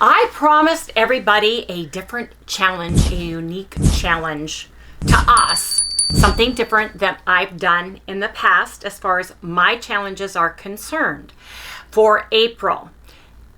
I promised everybody a different challenge, a unique challenge to us, something different that I've done in the past as far as my challenges are concerned for April.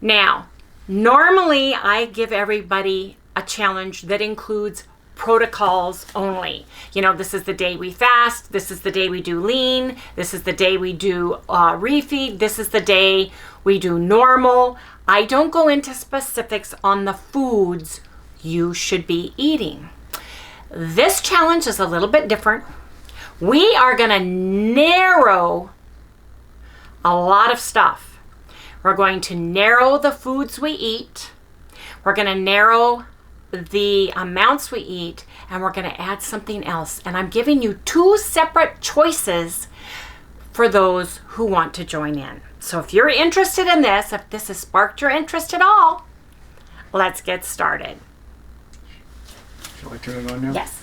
Now, normally I give everybody a challenge that includes protocols only. You know, this is the day we fast, this is the day we do lean, this is the day we do refeed, this is the day we do normal. I don't go into specifics on the foods you should be eating. This challenge is a little bit different. We are going to narrow a lot of stuff. We're going to narrow the foods we eat. We're going to narrow the amounts we eat, and we're going to add something else. And I'm giving you 2 separate choices for those who want to join in. So if you're interested in this, if this has sparked your interest at all, let's get started. Shall I turn it on now? Yes.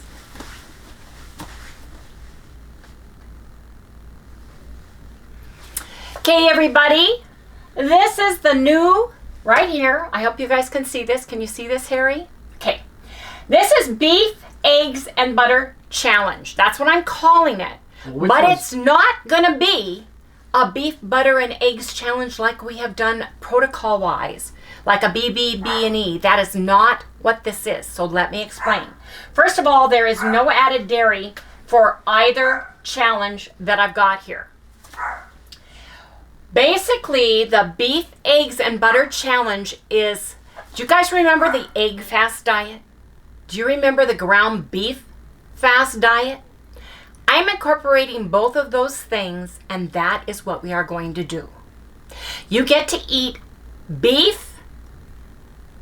Okay, everybody, this is the new, right here. I hope you guys can see this. Can you see this, Harry? Okay. This is beef, eggs, and butter challenge. That's what I'm calling it. Well, but it's not going to be a beef, butter, and eggs challenge like we have done protocol-wise, like a BB&E. That is not what this is. So let me explain. First of all, there is no added dairy for either challenge that I've got here. Basically, the beef, eggs, and butter challenge is, do you guys remember the egg fast diet? Do you remember the ground beef fast diet? I'm incorporating both of those things, and that is what we are going to do. You get to eat beef,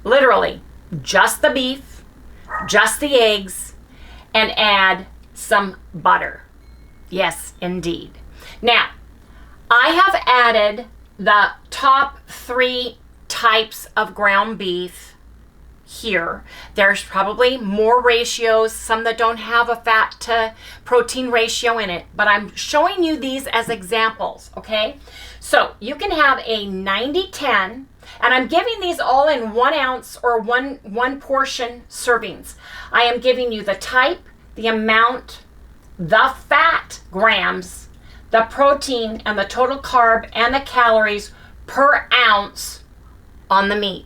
literally, just the beef, just the eggs, and add some butter. Yes, indeed. Now, I have added the top 3 types of ground beef here. There's probably more ratios, some that don't have a fat to protein ratio in it, but I'm showing you these as examples, okay? So you can have a 90-10, and I'm giving these all in 1 ounce or one portion servings. I am giving you the type, the amount, the fat grams, the protein, and the total carb and the calories per ounce on the meat.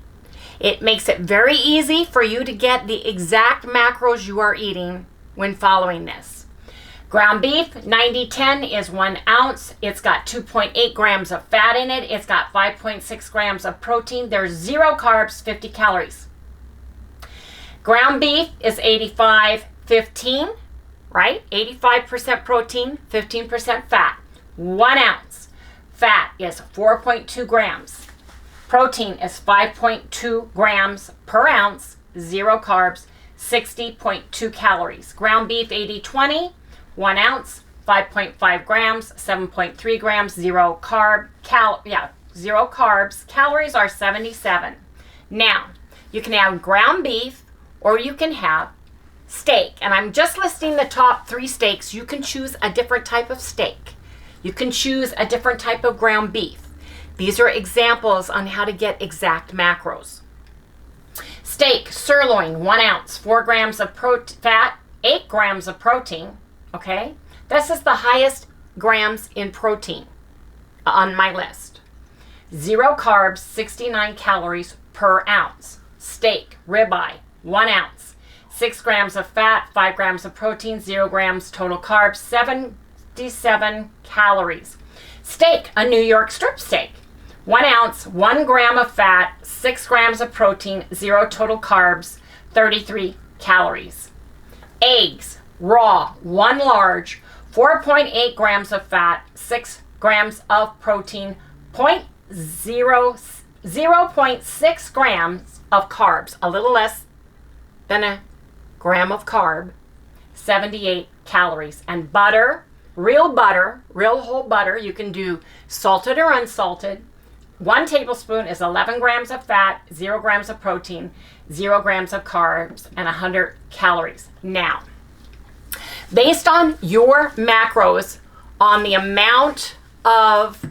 It makes it very easy for you to get the exact macros you are eating when following this. Ground beef, 90-10 is 1 ounce. It's got 2.8 grams of fat in it. It's got 5.6 grams of protein. There's 0 carbs, 50 calories. Ground beef is 85-15, right? 85% protein, 15% fat. 1 ounce. Fat is 4.2 grams. Protein is 5.2 grams per ounce, 0 carbs, 60.2 calories. Ground beef, 80-20, 1 ounce, 5.5 grams, 7.3 grams, 0 carbs. Calories are 77. Now, you can have ground beef or you can have steak. And I'm just listing the top 3 steaks. You can choose a different type of steak. You can choose a different type of ground beef. These are examples on how to get exact macros. Steak, sirloin, 1 ounce, 4 grams of fat, 8 grams of protein, okay? This is the highest grams in protein on my list. 0 carbs, 69 calories per ounce. Steak, ribeye, 1 ounce, 6 grams of fat, 5 grams of protein, 0 grams total carbs, 77 calories. Steak, a New York strip steak. 1 ounce, 1 gram of fat, 6 grams of protein, 0 total carbs, 33 calories. Eggs, raw, 1 large, 4.8 grams of fat, 6 grams of protein, 0.6 grams of carbs, a little less than a gram of carb, 78 calories. And butter, real whole butter, you can do salted or unsalted. 1 tablespoon is 11 grams of fat, 0 grams of protein, 0 grams of carbs, and 100 calories. Now, based on your macros, on the amount of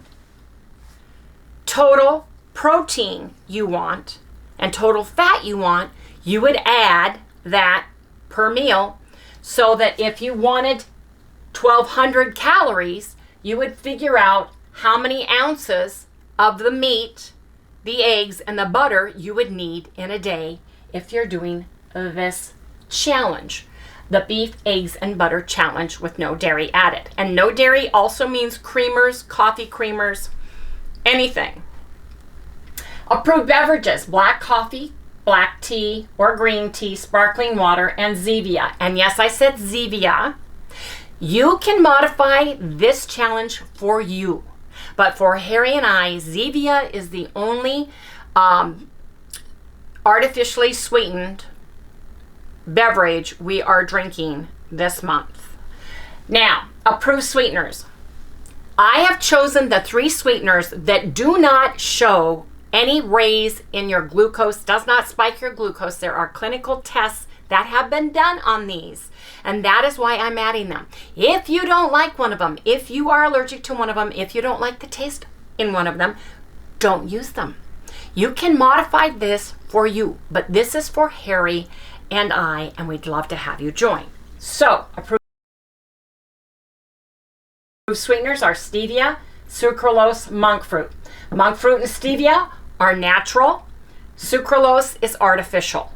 total protein you want, and total fat you want, you would add that per meal, so that if you wanted 1,200 calories, you would figure out how many ounces of the meat, the eggs, and the butter you would need in a day if you're doing this challenge. The beef, eggs, and butter challenge with no dairy added. And no dairy also means creamers, coffee creamers, anything. Approved beverages: black coffee, black tea or green tea, sparkling water, and Zevia. And yes, I said Zevia. You can modify this challenge for you. But for Harry and I, Zevia is the only artificially sweetened beverage we are drinking this month. Now, approved sweeteners. I have chosen the 3 sweeteners that do not show any raise in your glucose, does not spike your glucose. There are clinical tests that have been done on these, and that is why I'm adding them. If you don't like one of them, if you are allergic to one of them, if you don't like the taste in one of them, don't use them. You can modify this for you, but this is for Harry and I, and we'd love to have you join. So, approved sweeteners are stevia, sucralose, monk fruit. Monk fruit and stevia are natural. Sucralose is artificial.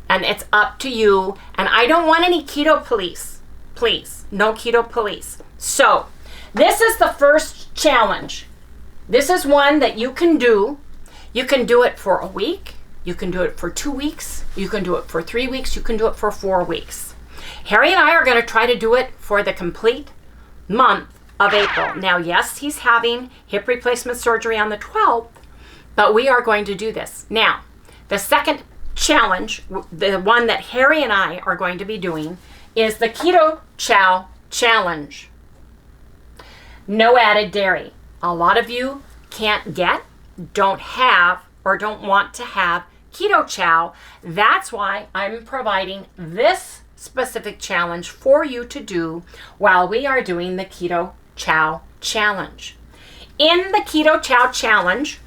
And it's up to you. And I don't want any keto police. Please, no keto police. So, this is the first challenge. This is one that you can do. You can do it for a week. You can do it for 2 weeks. You can do it for 3 weeks. You can do it for 4 weeks. Harry and I are going to try to do it for the complete month of April. Now, yes, he's having hip replacement surgery on the 12th, but we are going to do this. Now, the second challenge, the one that Harry and I are going to be doing, is the Keto Chow Challenge. No added dairy. A lot of you can't get, don't have, or don't want to have Keto Chow. That's why I'm providing this specific challenge for you to do while we are doing the Keto Chow Challenge. In the Keto Chow Challenge,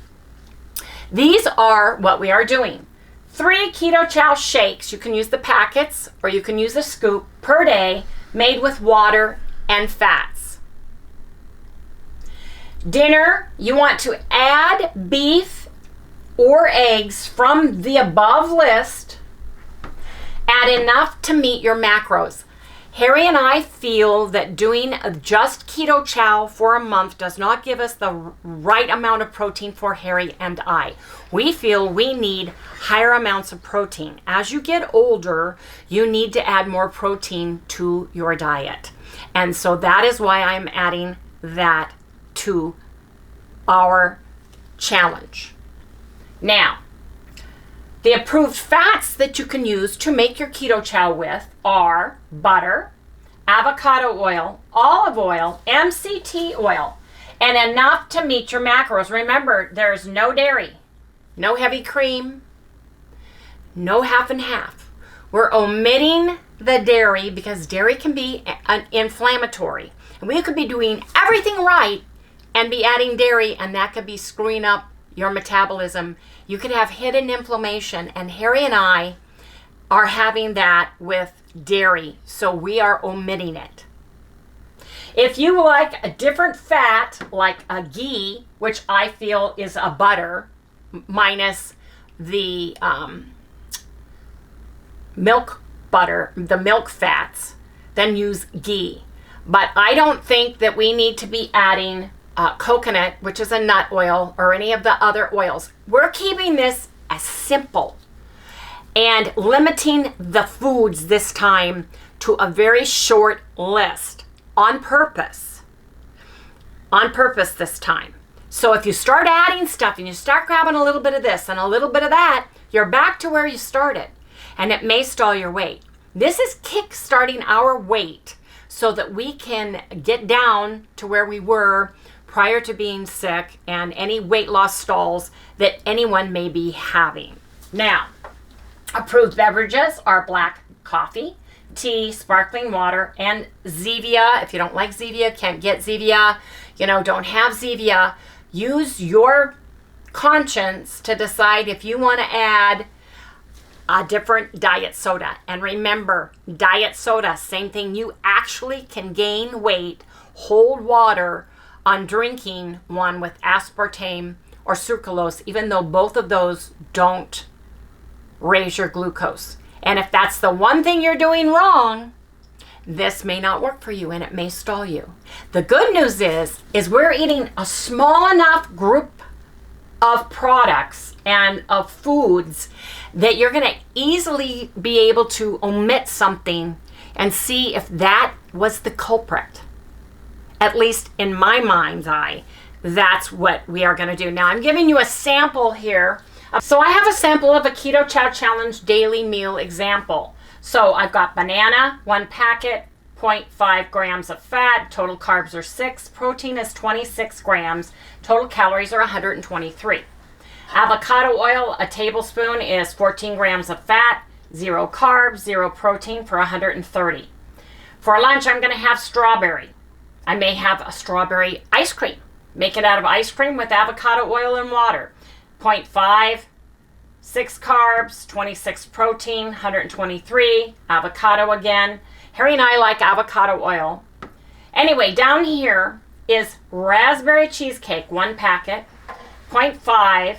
these are what we are doing. 3 Keto Chow shakes. You can use the packets or you can use a scoop per day, made with water and fats. Dinner, you want to add beef or eggs from the above list. Add enough to meet your macros. Harry and I feel that doing just Keto Chow for a month does not give us the right amount of protein for Harry and I. We feel we need higher amounts of protein. As you get older, you need to add more protein to your diet. And so that is why I'm adding that to our challenge. Now, the approved fats that you can use to make your Keto Chow with are butter, avocado oil, olive oil, MCT oil, and enough to meet your macros. Remember, there's no dairy, no heavy cream, no half and half. We're omitting the dairy because dairy can be inflammatory. And we could be doing everything right and be adding dairy, and that could be screwing up your metabolism. You could have hidden inflammation, and Harry and I are having that with dairy, so we are omitting it. If you like a different fat, like a ghee, which I feel is a butter, minus the milk butter, the milk fats, then use ghee. But I don't think that we need to be adding coconut, which is a nut oil, or any of the other oils. We're keeping this as simple and limiting the foods this time to a very short list on purpose. On purpose this time. So if you start adding stuff and you start grabbing a little bit of this and a little bit of that, you're back to where you started, and it may stall your weight. This is kick-starting our weight so that we can get down to where we were prior to being sick and any weight loss stalls that anyone may be having. Now, approved beverages are black coffee, tea, sparkling water, and Zevia. If you don't like Zevia, can't get Zevia, don't have Zevia, use your conscience to decide if you want to add a different diet soda. And remember, diet soda, same thing. You actually can gain weight, hold water on drinking one with aspartame or sucralose, even though both of those don't raise your glucose. And if that's the one thing you're doing wrong, this may not work for you and it may stall you. The good news is we're eating a small enough group of products and of foods that you're going to easily be able to omit something and see if that was the culprit. At least in my mind's eye, that's what we are going to do. Now I'm giving you a sample here. So I have a sample of a Keto Chow Challenge daily meal example. So I've got banana, 1 packet, 0.5 grams of fat, total carbs are 6, protein is 26 grams, total calories are 123. Avocado oil, a tablespoon, is 14 grams of fat, 0 carbs, 0 protein for 130. For lunch, I'm going to have strawberry. I may have a strawberry ice cream. Make it out of ice cream with avocado oil and water. 0.5, 6 carbs, 26 protein, 123, avocado again. Harry and I like avocado oil. Anyway, down here is raspberry cheesecake, 1 packet, 0.5,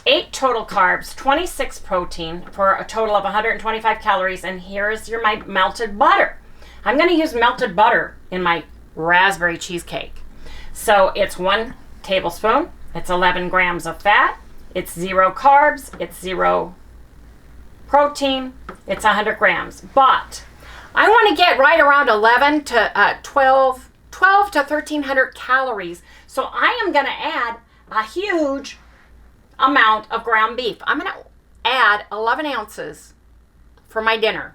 8 total carbs, 26 protein for a total of 125 calories. And here's my melted butter. I'm going to use melted butter in my raspberry cheesecake. So it's 1 tablespoon, it's 11 grams of fat, it's 0 carbs, it's 0 protein, it's 100 grams. But I want to get right around 11 to 12 to 1300 calories. So I am going to add a huge amount of ground beef. I'm going to add 11 ounces for my dinner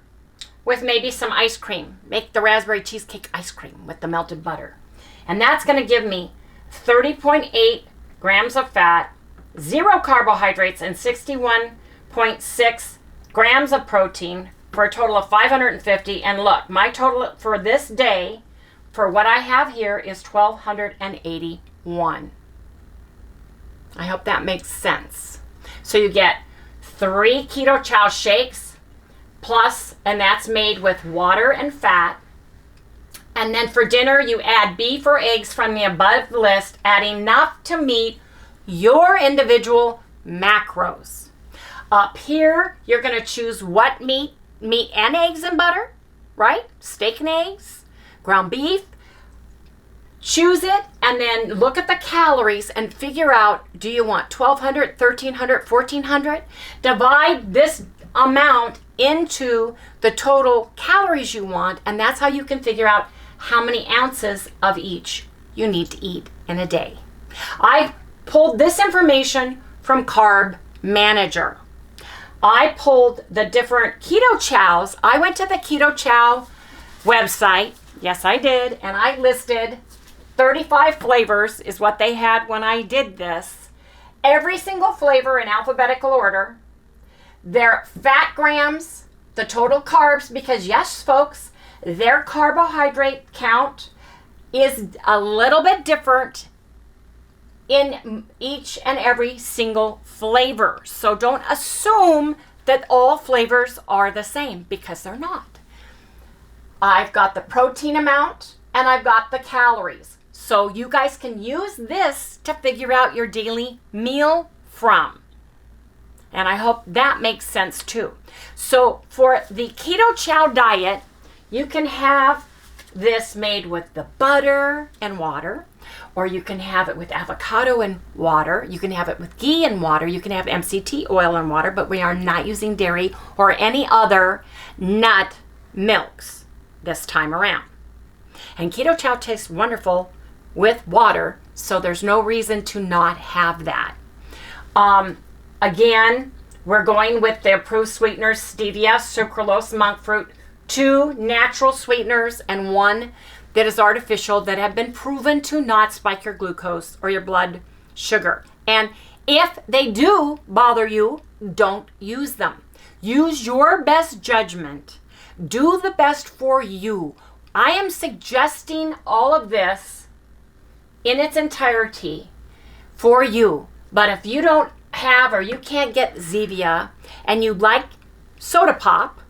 with maybe some ice cream. Make the raspberry cheesecake ice cream with the melted butter. And that's going to give me 30.8 grams of fat, 0 carbohydrates, and 61.6 grams of protein for a total of 550. And look, my total for this day, for what I have here, is 1,281. I hope that makes sense. So you get 3 Keto Chow shakes, plus, and that's made with water and fat. And then for dinner, you add beef or eggs from the above list, add enough to meet your individual macros. Up here, you're going to choose what meat and eggs and butter, right? Steak and eggs, ground beef. Choose it and then look at the calories and figure out, do you want 1,200, 1,300, 1,400? Divide this amount into the total calories you want, and that's how you can figure out how many ounces of each you need to eat in a day. I pulled this information from Carb Manager. I pulled the different Keto Chows. I went to the Keto Chow website. Yes, I did. And I listed 35 flavors is what they had when I did this. Every single flavor in alphabetical order. Their fat grams, the total carbs, because yes, folks, their carbohydrate count is a little bit different in each and every single flavor. So don't assume that all flavors are the same, because they're not. I've got the protein amount and I've got the calories. So you guys can use this to figure out your daily meal from. And I hope that makes sense too. So for the Keto Chow diet, you can have this made with the butter and water, or you can have it with avocado and water. You can have it with ghee and water. You can have MCT oil and water, but we are not using dairy or any other nut milks this time around. And Keto Chow tastes wonderful with water, so there's no reason to not have that. Again, we're going with the approved sweeteners: stevia, sucralose, monk fruit, 2 natural sweeteners and 1 that is artificial, that have been proven to not spike your glucose or your blood sugar. And if they do bother you, don't use them. Use your best judgment. Do the best for you. I am suggesting all of this in its entirety for you. But if you don't have or you can't get Zevia and you like soda pop,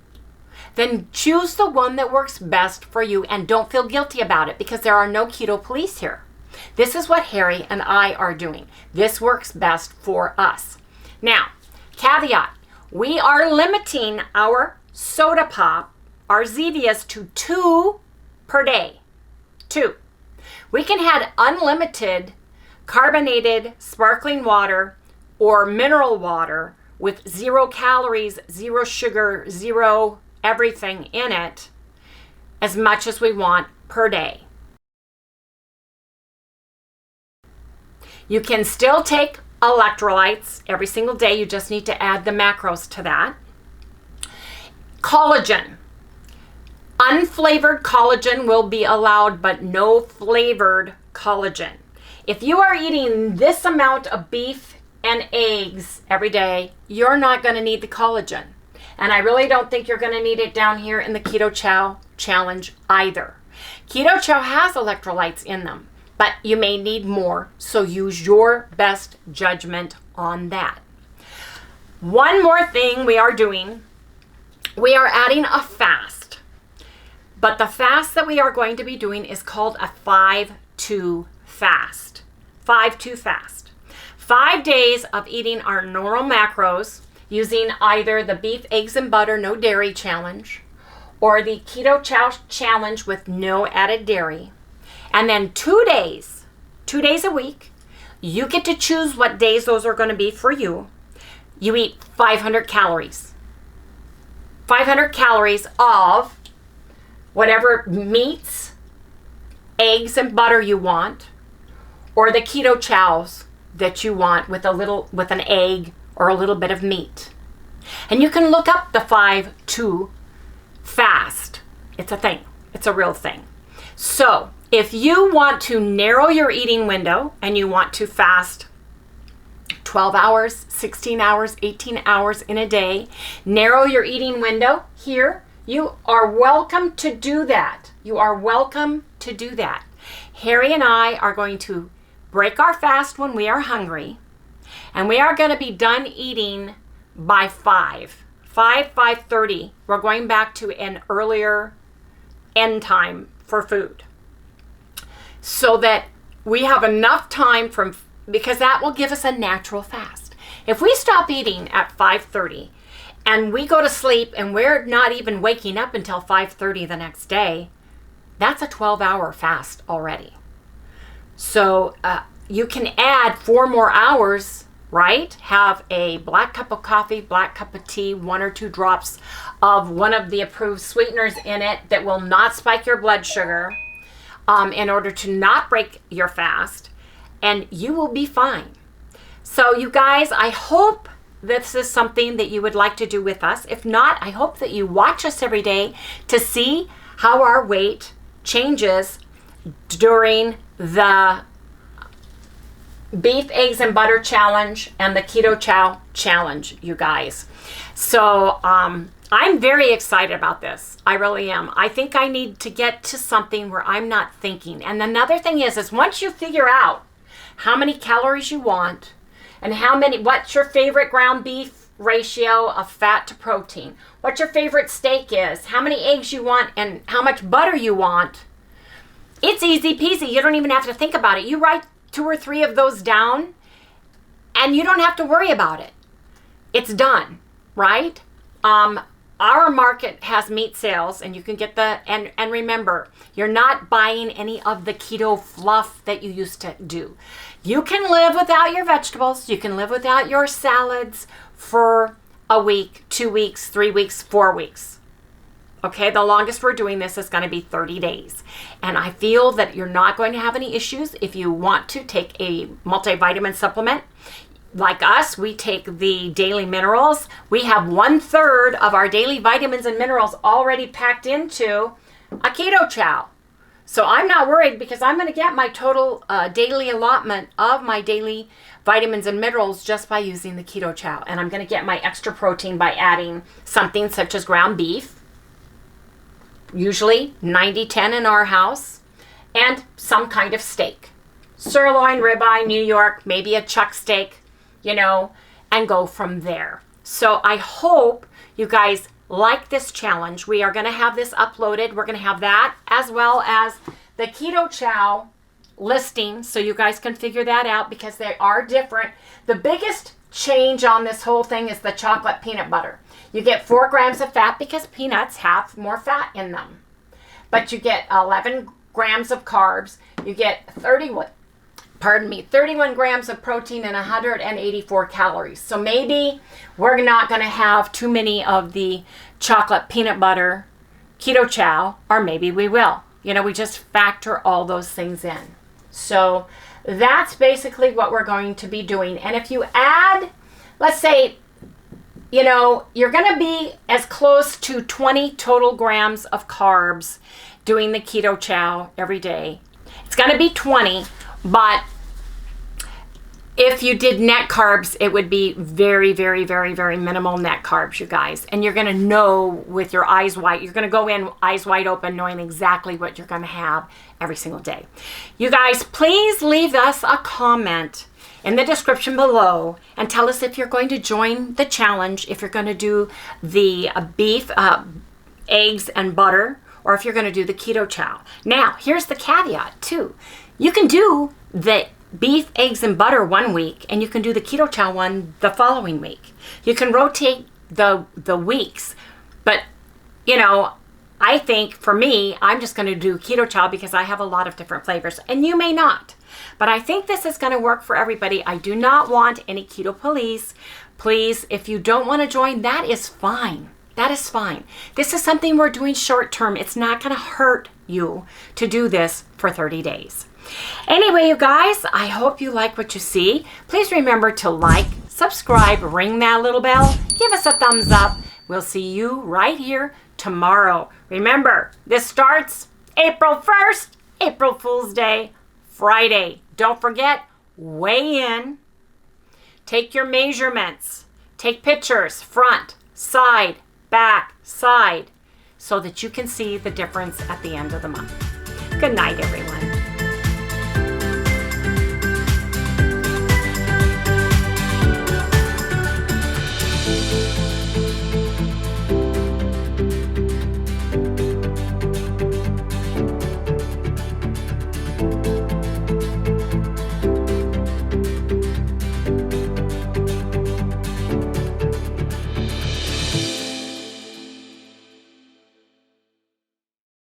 then choose the one that works best for you and don't feel guilty about it because there are no keto police here. This is what Harry and I are doing. This works best for us. Now, caveat, we are limiting our soda pop, our Zevias, to 2 per day. 2. We can have unlimited carbonated sparkling water or mineral water with 0 calories, 0 sugar, 0 everything in it, as much as we want per day. You can still take electrolytes every single day. You just need to add the macros to that. Collagen. Unflavored collagen will be allowed, but no flavored collagen. If you are eating this amount of beef and eggs every day, you're not going to need the collagen. And I really don't think you're going to need it down here in the Keto Chow challenge either. Keto Chow has electrolytes in them, but you may need more, so use your best judgment on that. One more thing we are doing, we are adding a fast. But the fast that we are going to be doing is called a 5-2 fast. 5-2 fast. 5 days of eating our normal macros using either the beef, eggs, and butter, no dairy challenge, or the Keto Chow challenge with no added dairy. And then 2 days a week, you get to choose what days those are going to be for you. You eat 500 calories. 500 calories of whatever meats, eggs, and butter you want, or the Keto Chows that you want with an egg or a little bit of meat. And you can look up the 5-2 fast. It's a thing. It's a real thing. So if you want to narrow your eating window and you want to fast 12 hours, 16 hours, 18 hours in a day, narrow your eating window here, you are welcome to do that. You are welcome to do that. Harry and I are going to break our fast when we are hungry, and we are going to be done eating by 5:30. We're going back to an earlier end time for food so that we have enough time because that will give us a natural fast. If we stop eating at 5:30 and we go to sleep and we're not even waking up until 5:30 the next day, that's a 12-hour fast already. So you can add 4 more hours, right? Have a black cup of coffee, black cup of tea, 1 or 2 drops of one of the approved sweeteners in it that will not spike your blood sugar in order to not break your fast, and you will be fine. So you guys, I hope this is something that you would like to do with us. If not, I hope that you watch us every day to see how our weight changes during the beef, eggs, and butter challenge and the Keto Chow challenge, you guys. So I'm very excited about this. I really am. I think I need to get to something where I'm not thinking. And another thing is once you figure out how many calories you want and what's your favorite ground beef ratio of fat to protein, what your favorite steak is, how many eggs you want, and how much butter you want, it's easy peasy. You don't even have to think about it. You write 2 or 3 of those down and you don't have to worry about it. It's done, right? Our market has meat sales, and you can get and remember, you're not buying any of the keto fluff that you used to do. You can live without your vegetables. You can live without your salads for a week, 2 weeks, 3 weeks, 4 weeks. Okay, the longest we're doing this is going to be 30 days. And I feel that you're not going to have any issues if you want to take a multivitamin supplement. Like us, we take the daily minerals. We have 1/3 of our daily vitamins and minerals already packed into a Keto Chow. So I'm not worried because I'm going to get my total daily allotment of my daily vitamins and minerals just by using the Keto Chow. And I'm going to get my extra protein by adding something such as ground beef, usually 90-10 in our house, and some kind of steak. Sirloin, ribeye, New York, maybe a chuck steak. and go from there. So I hope you guys like this challenge. We are going to have this uploaded. We're going to have that as well as the Keto Chow listing, so you guys can figure that out because they are different. The biggest change on this whole thing is the chocolate peanut butter. You get 4 grams of fat because peanuts have more fat in them. But you get 11 grams of carbs. You get 31 grams of protein and 184 calories. So maybe we're not going to have too many of the chocolate peanut butter Keto Chow, or maybe we will. We just factor all those things in. So that's basically what we're going to be doing. And if you add, let's say, you're going to be as close to 20 total grams of carbs doing the Keto Chow every day. It's going to be 20, but if you did net carbs, it would be very, very, very, very minimal net carbs, you guys. And you're going to know with your eyes wide, you're going to go in eyes wide open knowing exactly what you're going to have every single day. You guys, please leave us a comment in the description below and tell us if you're going to join the challenge, if you're going to do the beef, eggs, and butter, or if you're going to do the Keto Chow. Now, here's the caveat too. You can do the beef, eggs, and butter one week, and you can do the Keto Chow one the following week. You can rotate the weeks, but I think for me, I'm just going to do Keto Chow because I have a lot of different flavors, and you may not. But I think this is going to work for everybody. I do not want any keto police. Please, if you don't want to join, that is fine. That is fine. This is something we're doing short term. It's not going to hurt you to do this for 30 days. Anyway, you guys, I hope you like what you see. Please remember to like, subscribe, ring that little bell, give us a thumbs up. We'll see you right here tomorrow. Remember, this starts April 1st, April Fool's Day, Friday. Don't forget, weigh in, take your measurements, take pictures, front, side, back, side, so that you can see the difference at the end of the month. Good night, everyone.